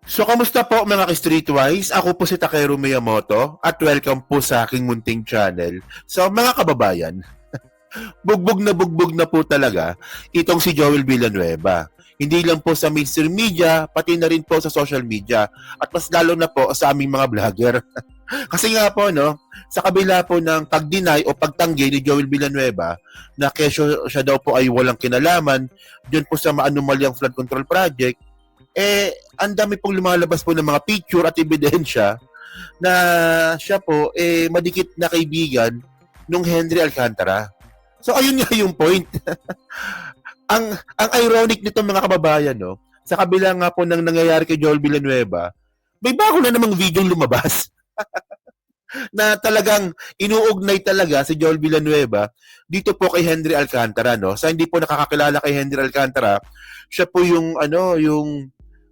So, kamusta po mga ka-Streetwise? Ako po si Takeru Miyamoto at welcome po sa aking munting channel. So, mga kababayan, bugbog na po talaga itong si Joel Villanueva. Hindi lang po sa mainstream media, pati na rin po sa social media at mas lalo na po sa aming mga vlogger. Kasi nga po, no, sa kabila po ng pag-deny o pagtanggi ni Joel Villanueva na kesyo siya daw po ay walang kinalaman dyan po sa maanumalyang flood control project, ang dami pong lumalabas po ng mga picture at ebidensya na siya po madikit na kaibigan nung Henry Alcantara. So ayun nga yung point. ang ironic nito mga kababayan, no, sa kabila nga po ng nangyayari kay Joel Villanueva, may bago na namang video lumabas na talagang inuugnay talaga si Joel Villanueva dito po kay Henry Alcantara, no. Sa hindi po nakakakilala kay Henry Alcantara, siya po yung yung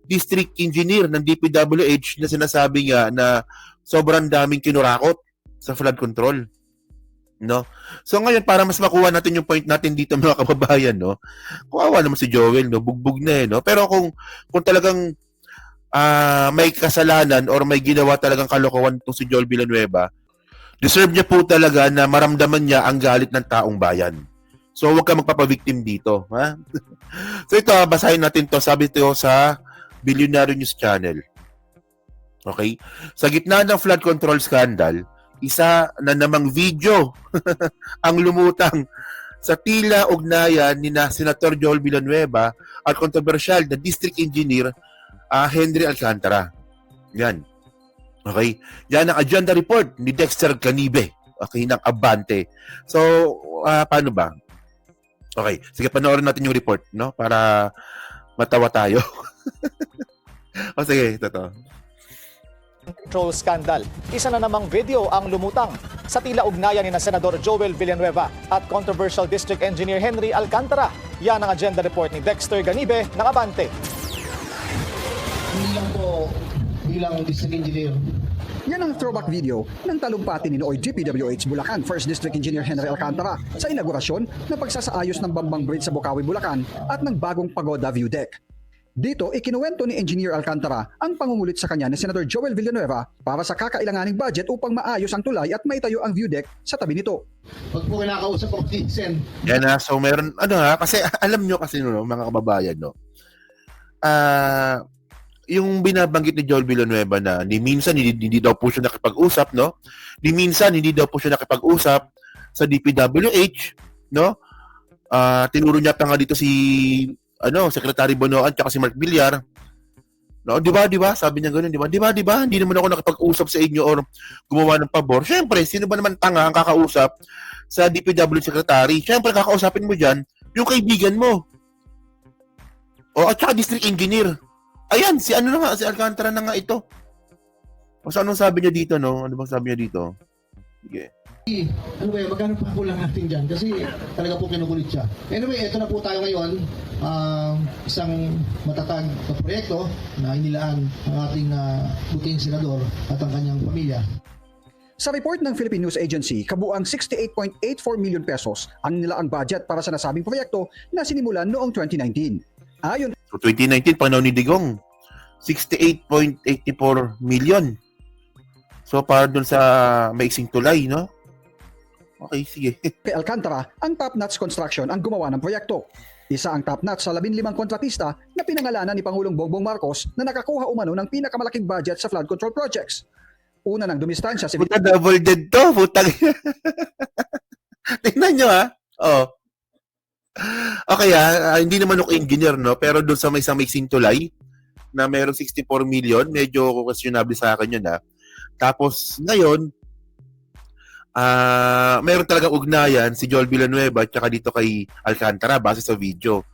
district engineer ng DPWH na sinasabi nga na sobrang daming kinurakot sa flood control, no? So ngayon, para mas makuha natin yung point natin dito mga kababayan, no, kawawa naman si Joel, no, bugbog na no. Pero kung talagang may kasalanan or may ginawa talagang kalokohan itong si Joel Villanueva, deserve niya po talaga na maramdaman niya ang galit ng taong bayan. So huwag ka magpapabiktim dito, ha? So ito, basahin natin to. Sabi ito sa Billionaire News Channel. Okay? Sa gitna ng flood control scandal, isa na namang video ang lumutang sa tila ugnayan ni na Senator Joel Villanueva at controversial na District Engineer Henry Alcantara. Yan. Okay? Yan ang agenda report ni Dexter Ganibe. Okay, ng Abante. So, paano ba? Okay, sige, panoorin natin yung report, no? Para matawa tayo. O sige, ito to. Control scandal. Isa na namang video ang lumutang sa tila ugnayan ni na Senador Joel Villanueva at controversial District Engineer Henry Alcantara. Yan ang agenda report ni Dexter Ganibe ng Abante. Hindi lang po bilang District Engineer. Yan ang throwback video ng talumpati ni Nooy DPWH Bulacan First District Engineer Henry Alcantara sa inaugurasyon ng pagsasaayos ng Bambang Bridge sa Bocaue, Bulacan at ng bagong Pagoda View Deck. Dito, ikinuwento ni Engineer Alcantara ang pangungulit sa kanya ni Senator Joel Villanueva para sa kakailanganing budget upang maayos ang tulay at maitayo ang view deck sa tabi nito. Pag po kinakausap ko si Sen. Yan na, so meron, kasi alam nyo kasi, no, mga kababayan, no, yung binabanggit ni Joel Villanueva na ni minsan hindi daw po siya nakipag-usap, no? Ni minsan hindi daw po siya nakipag-usap sa DPWH, no? Tinuro niya pa nga dito si Secretary Bonoan at si Mark Villar. No, di ba? Sabi niya ganoon, di ba? Di ba? Hindi naman ako nakipag-usap sa inyo or gumawa ng pabor. Syempre, sino ba naman tanga ang kakausap sa DPWH Secretary? Syempre, kakausapin mo diyan yung kaibigan mo. O at saka District Engineer. Ayan, si Alcantara na nga ito. O so, anong sabi niya dito, no? Ano bang sabi niya dito? Sige. Ano ba, magkano pa kulang natin dyan? Kasi talaga po kinukulit siya. Anyway, ito na po tayo ngayon. Isang matatag na proyekto na inilaan ng ating buting senador at ang kanyang pamilya. Sa report ng Philippine News Agency, kabuang 68.84 million pesos ang nilaang budget para sa nasabing proyekto na sinimulan noong 2019. Ayon So 2019, panahon ni Digong, 68.84 million. So para dun sa maiksing tulay, no? Okay, sige. kay Alcantara, ang Top Notch Construction ang gumawa ng proyekto. Isa ang top notch sa 15 kontratista na pinangalanan ni Pangulong Bongbong Marcos na nakakuha umano ng pinakamalaking budget sa flood control projects. Una nang dumistansya si Puta, double dead to. Puta. Tingnan nyo, ha? Oh. Okay, hindi naman ako engineer, no? Pero doon sa may isang maiksing tulay na mayroong 64 million, medyo questionable sa akin yun, ha? Tapos, ngayon, mayroon talagang ugnayan si Joel Villanueva at saka dito kay Alcantara base sa video.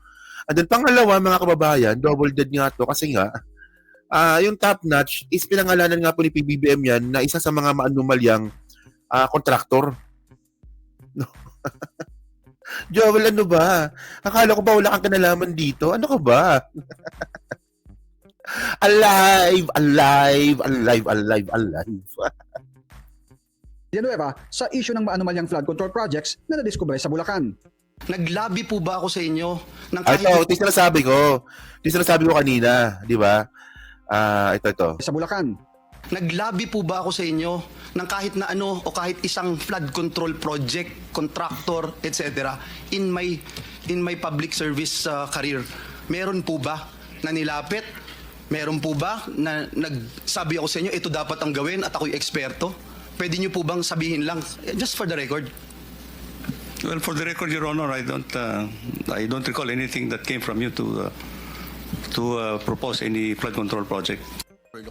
And then, pangalawa, mga kababayan, double dead nga to kasi nga, yung top notch is pinangalanan nga po ni PBBM yan na isa sa mga maanumalyang kontraktor. No. Joel, ano ba? Akala ko ba wala kang kinalaman dito? Ano ka ba? Alive! Villanueva sa issue ng maanumalyang flood control projects na nadiskubre sa Bulacan. Naglabi po ba ako sa inyo? Ng Ito sinasabi ko kanina, di ba? Ito. sa Bulacan. Naglabi po ba ako sa inyo ng kahit na ano o kahit isang flood control project, contractor, etc. in my public service career? Meron po ba na nilapit? Meron po ba na nagsabi ako sa inyo, ito dapat ang gawin at ako'y eksperto? Pwede niyo po bang sabihin lang, just for the record? Well, for the record, Your Honor, I don't recall anything that came from you to propose any flood control project.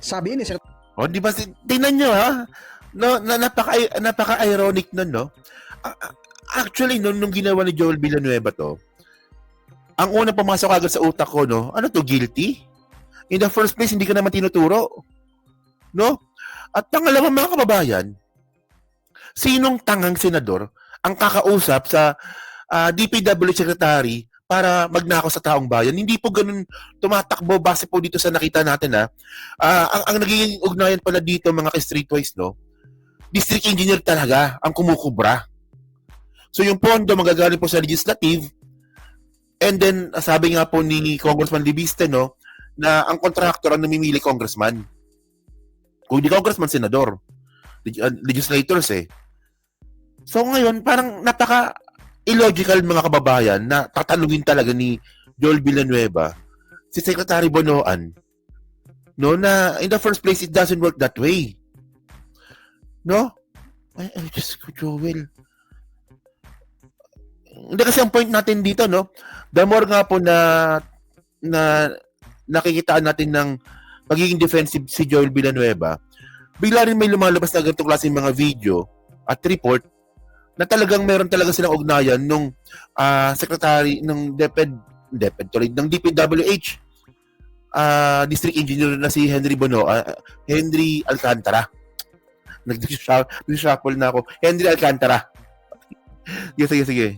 Sabi ni Senator O, di ba? Tingnan nyo, ha? No, napaka-ironic nun, no? Actually, nung ginawa ni Joel Villanueva to, ang unang pumasok agad sa utak ko, no? Ano to, guilty? In the first place, hindi ka naman tinuturo. No? At pangalawa, mga kababayan, sinong tangang senador ang kakausap sa DPW Secretary para magnakaw sa taong bayan? Hindi po ganun tumatakbo base po dito sa nakita natin, ha. Ang nagiging ugnayan pala dito, mga streetwise, no, district engineer talaga ang kumukubra. So yung pondo magagaling po sa legislative, and then sabi nga po ni Congressman Libiste, no, na ang contractor ang namimili congressman. Kung hindi congressman, senador. Legislators, eh. So ngayon, parang illogical, mga kababayan, na tatanungin talaga ni Joel Villanueva si Secretary Bonoan, no, na in the first place it doesn't work that way, no? Ay Diyos ko, Joel. Hindi, kasi ang point natin dito, no, the more nga po na nakikitaan natin ng magiging defensive si Joel Villanueva, bigla rin may lumalabas na ganitong klaseng mga video at report na talagang meron talaga silang ugnayan nung secretary ng ng DPWH district engineer na si Henry Alcantara. Nag-shuffle na ako. Henry Alcantara. Sige.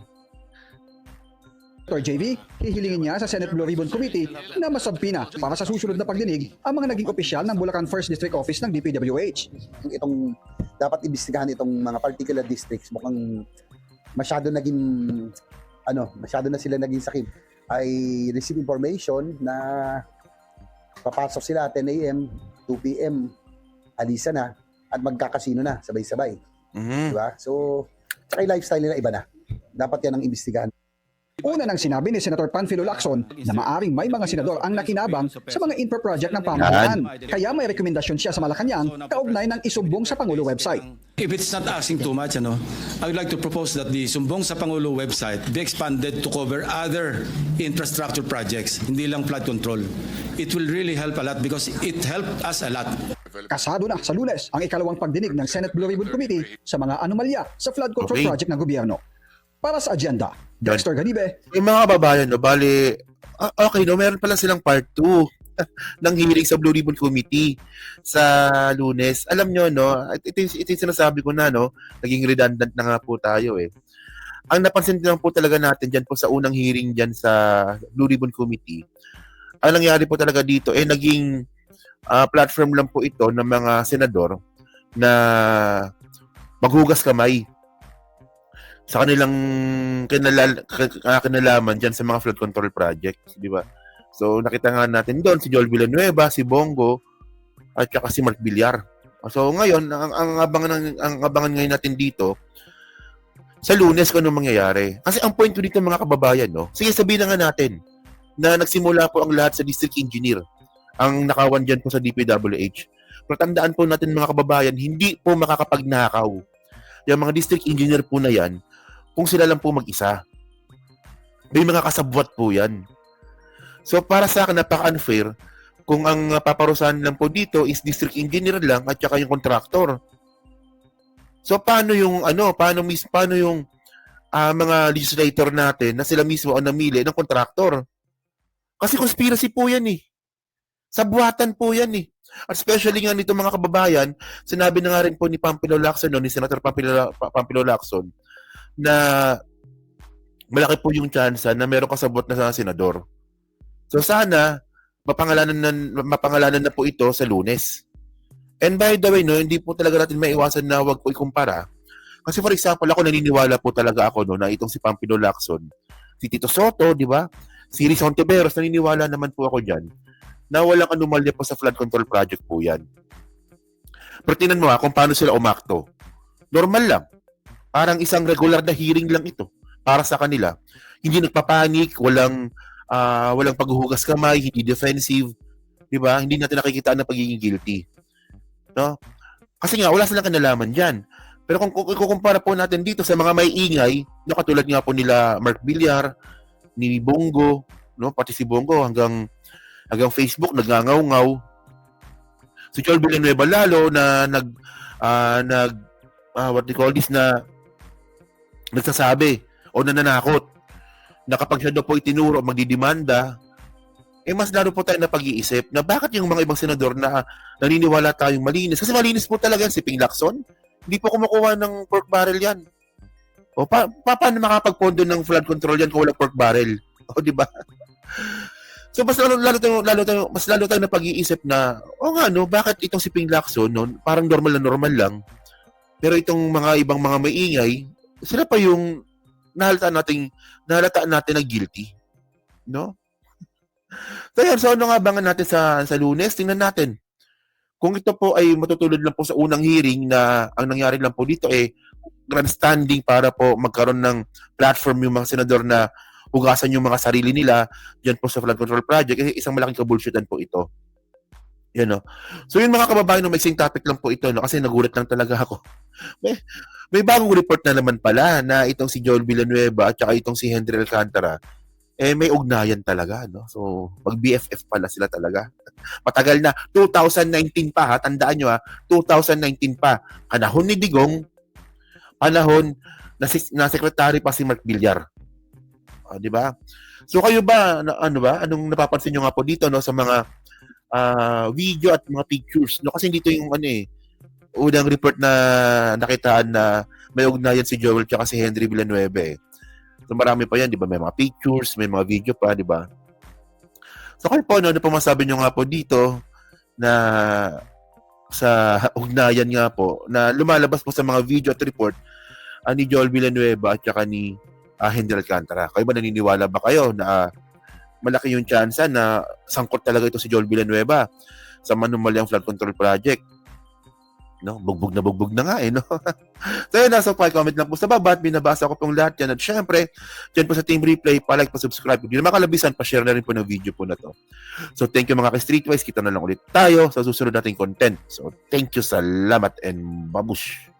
Dr. JV, hihilingin niya sa Senate Blue Ribbon Committee na masabpi na para sa susunod na pagdinig ang mga naging opisyal ng Bulacan 1st District Office ng DPWH. Itong dapat imbestigahan itong mga particular districts, mukhang masyado na sila naging sakit. I receive information na papasok sila 10 a.m., 2 p.m., alisa na at magkakasino na sabay-sabay. Diba? So, tsaka yung lifestyle nila iba na. Dapat yan ang imbestigahan. Una nang sinabi ni Senator Panfilo Lacson na maaring may mga senador ang nakinabang sa mga infra project ng pamahalaan. Kaya may rekomendasyon siya sa Malacanang kaugnay ng isumbong sa Pangulo website. If it's not asking too much, I would like to propose that the Sumbong sa Pangulo website be expanded to cover other infrastructure projects, hindi lang flood control. It will really help a lot because it helped us a lot. Kasado na sa Lunes ang ikalawang pagdinig ng Senate Blue Ribbon Committee sa mga anomalya sa flood control project ng gobyerno. Para sa agenda, Dexter Ganibe. Yung mga kababayan, no, bali, okay, no, meron pala silang part 2 ng hearing sa Blue Ribbon Committee sa Lunes. Alam nyo, no, ito yung sinasabi ko na, no, naging redundant na nga po tayo, eh. Ang napansin lang po talaga natin dyan po sa unang hearing dyan sa Blue Ribbon Committee, ang nangyari po talaga dito, naging platform lang po ito ng mga senador na maghugas kamay sa kanilang kinalaman dyan sa mga flood control projects, di ba? So, nakita nga natin doon si Joel Villanueva, si Bongo, at saka si Mark Villar. So, ngayon, ang abangan ngayon natin dito, sa Lunes kung anong mangyayari. Kasi ang point ko dito, mga kababayan, no? Sige, sabihin na nga natin na nagsimula po ang lahat sa district engineer, ang nakawan dyan po sa DPWH. Pero tandaan po natin, mga kababayan, hindi po makakapagnakaw yung mga district engineer po na yan kung sila lang po mag-isa. May mga kasabwat po yan. So, para sa akin, napaka-unfair kung ang paparusahan lang po dito is district engineer lang at saka yung contractor. So, paano yung mga legislator natin na sila mismo ang namili ng contractor? Kasi conspiracy po yan, eh. Sabwatan po yan, eh. At especially nga nito, mga kababayan, sinabi na nga rin po ni Pampilo Lacson, ni Senator Pampilo Lacson, na malaki po yung chance na meron kasabot na sa senador. So sana mapangalanan na po ito sa Lunes. And by the way, no, hindi po talaga natin maiwasan na wag po ikumpara. Kasi for example, ako naniniwala po talaga ako, no, na itong si Pampilo Lacson, si Tito Soto, di ba? Si Rizon Tiberos, naniniwala naman po ako diyan na walang anomalya po sa flood control project po yan. Pero tingnan mo kung paano sila umakto. Normal lang. Parang isang regular na hearing lang ito para sa kanila. Hindi nagpapanik, walang paghuhugas kamay, hindi defensive, 'di ba? Hindi natin nakikita na pagiging guilty. No? Kasi nga wala silang kinalaman diyan. Pero kung ikukumpara po natin dito sa mga may ingay, no, katulad nga po nila Mark Villar, ni Bongo, no, pati si Bongo hanggang Facebook nagngangaw-ngaw. Si Joel Villanueva lalo na what they call this, na nagsasabi o nananakot na kapag siya daw po itinuro magdidemanda, mas lalo po tayo na pag-iisip na bakit yung mga ibang senador na naniniwala tayong malinis. Kasi malinis po talaga si Ping Lacson. Hindi po kumukuha ng pork barrel yan. O paano makapagpondo ng flood control yan kung walang pork barrel? O di ba? So mas lalo tayo na pag-iisip na nga no, bakit itong si Ping Lacson no, parang normal lang. Pero itong mga ibang mga maingay, sila pa yung nahalataan natin na guilty. No? So ano nga abangan natin sa Lunes? Tingnan natin. Kung ito po ay matutulad lang po sa unang hearing na ang nangyari lang po dito grandstanding para po magkaroon ng platform yung mga senador na hugasan yung mga sarili nila dyan po sa flood control project, isang malaking kabulshitan po ito. Yan, no? So yun mga kababayan, may sing topic lang po ito, no? Kasi nagulat lang talaga ako. May bagong report na naman pala na itong si Joel Villanueva at saka itong si Henry Alcantara may ugnayan talaga, no? So, mag-BFF pala sila talaga. Matagal na. 2019 pa, ha? Tandaan nyo, ha? 2019 pa. Panahon ni Digong, panahon na secretary pa si Mark Villar. Di ba? So, kayo ba, anong napapansin nyo nga po dito, no? Sa mga video at mga pictures, no? Kasi dito yung, unang report na nakitaan na may ugnayan si Joel at si Henry Villanueva, So marami pa yan, di ba? May mga pictures, may mga video pa, di ba? So kayo po, ano po masabi nyo nga po dito na sa ugnayan nga po na lumalabas po sa mga video at report ni Joel Villanueva at saka ni Henry Alcantara. Kayo ba naniniwala ba kayo na malaki yung tsansa na sangkot talaga ito si Joel Villanueva sa manumalyang flood control project? No, bugbog na nga no. So yun, nasa comment lang po sa baba at binabasa ko pong lahat yan. At syempre, dyan po sa Team Replay, pa-like, pa-subscribe. Kung di na makalabisan, pa-share na rin po ng video po na to. So thank you mga ka-Streetwise. Kita na lang ulit tayo sa susunod nating content. So thank you, salamat, and babush.